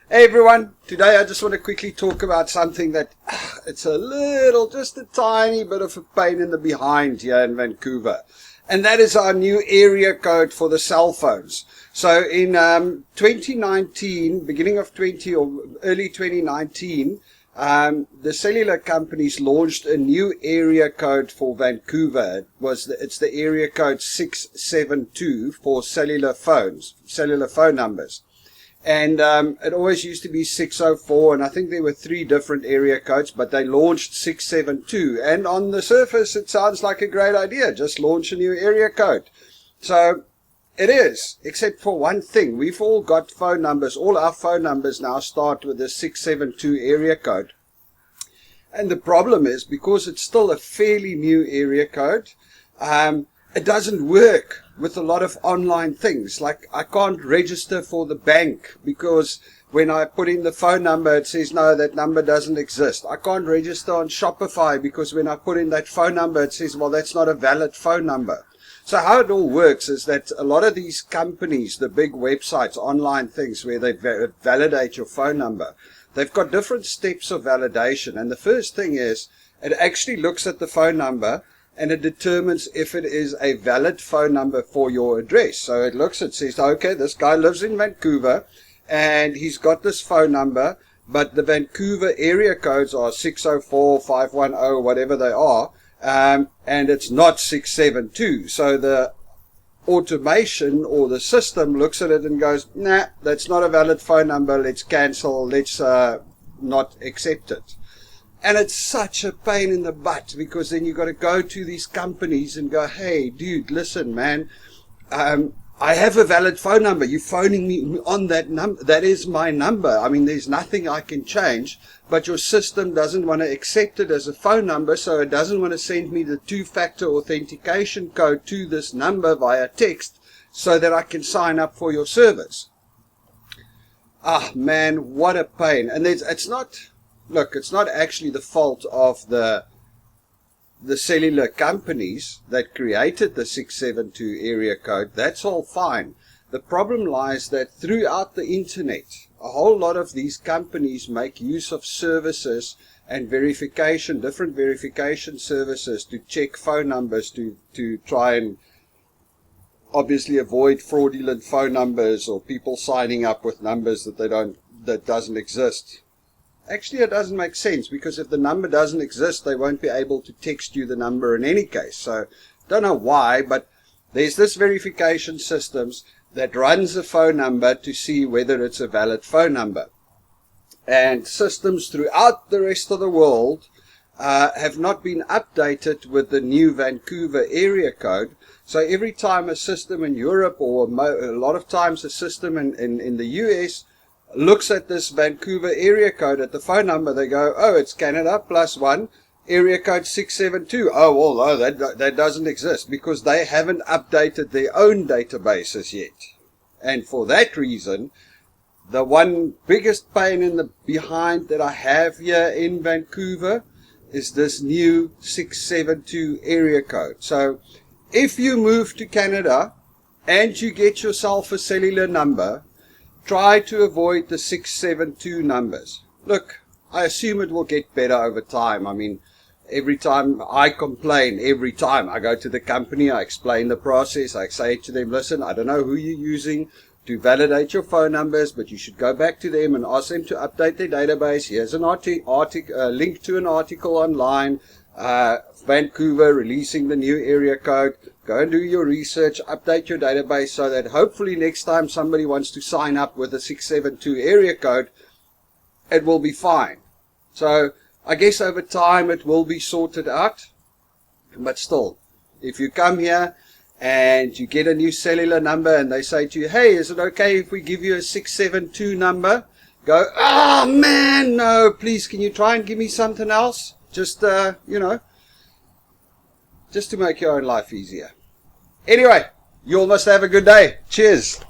Hey everyone, today I just want to quickly talk about something that it's just a tiny bit of a pain in the behind here in Vancouver. And that is our new area code for the cell phones. So in 2019, beginning of early 2019, the cellular companies launched a new area code for Vancouver. It's the area code 672 for cellular phone numbers. And it always used to be 604, and I think there were 3 different area codes, but they launched 672. And on the surface, it sounds like a great idea. Just launch a new area code. So it is, except for one thing. We've all got phone numbers. All our phone numbers now start with the 672 area code. And the problem is, because it's still a fairly new area code, it doesn't work with a lot of online things. Like, I can't register for the bank because when I put in the phone number, it says, no, that number doesn't exist. I can't register on Shopify because when I put in that phone number, it says, well, that's not a valid phone number. So how it all works is that a lot of these companies, the big websites, online things where they validate your phone number, they've got different steps of validation. And the first thing is, it actually looks at the phone number and it determines if it is a valid phone number for your address. So it says, okay, this guy lives in Vancouver and he's got this phone number, but the Vancouver area codes are 604, 510, whatever they are, and it's not 672. So the automation or the system looks at it and goes, nah, that's not a valid phone number, let's cancel, let's not accept it. And it's such a pain in the butt, because then you've got to go to these companies and go, hey, dude, listen, man, I have a valid phone number. You're phoning me on that number. That is my number. I mean, there's nothing I can change, but your system doesn't want to accept it as a phone number, so it doesn't want to send me the 2-factor authentication code to this number via text so that I can sign up for your service. Ah, man, what a pain. And it's not actually the fault of the cellular companies that created the 672 area code. That's all fine. The problem lies that throughout the internet, a whole lot of these companies make use of services and different verification services to check phone numbers, to try and obviously avoid fraudulent phone numbers or people signing up with numbers that doesn't exist. Actually, it doesn't make sense, because if the number doesn't exist, they won't be able to text you the number in any case. So, don't know why, but there's this verification systems that runs a phone number to see whether it's a valid phone number. And systems throughout the rest of the world have not been updated with the new Vancouver area code. So every time a system in Europe, or a lot of times a system in the US, looks at this Vancouver area code at the phone number, they go, oh, it's Canada +1, area code 672. Oh, well, no, that doesn't exist, because they haven't updated their own databases yet. And for that reason, the one biggest pain in the behind that I have here in Vancouver is this new 672 area code. So if you move to Canada and you get yourself a cellular number, try to avoid the 672 numbers. Look, I assume it will get better over time. I mean, every time I complain, every time I go to the company, I explain the process. I say to them, listen, I don't know who you're using to validate your phone numbers, but you should go back to them and ask them to update their database. Here's an link to an article online, Vancouver releasing the new area code. Go and do your research, update your database, so that hopefully next time somebody wants to sign up with a 672 area code, it will be fine. So I guess over time it will be sorted out. But still, if you come here and you get a new cellular number and they say to you, hey, is it okay if we give you a 672 number? Go, oh man, no, please, can you try and give me something else? Just, just to make your own life easier. Anyway, you all must have a good day. Cheers.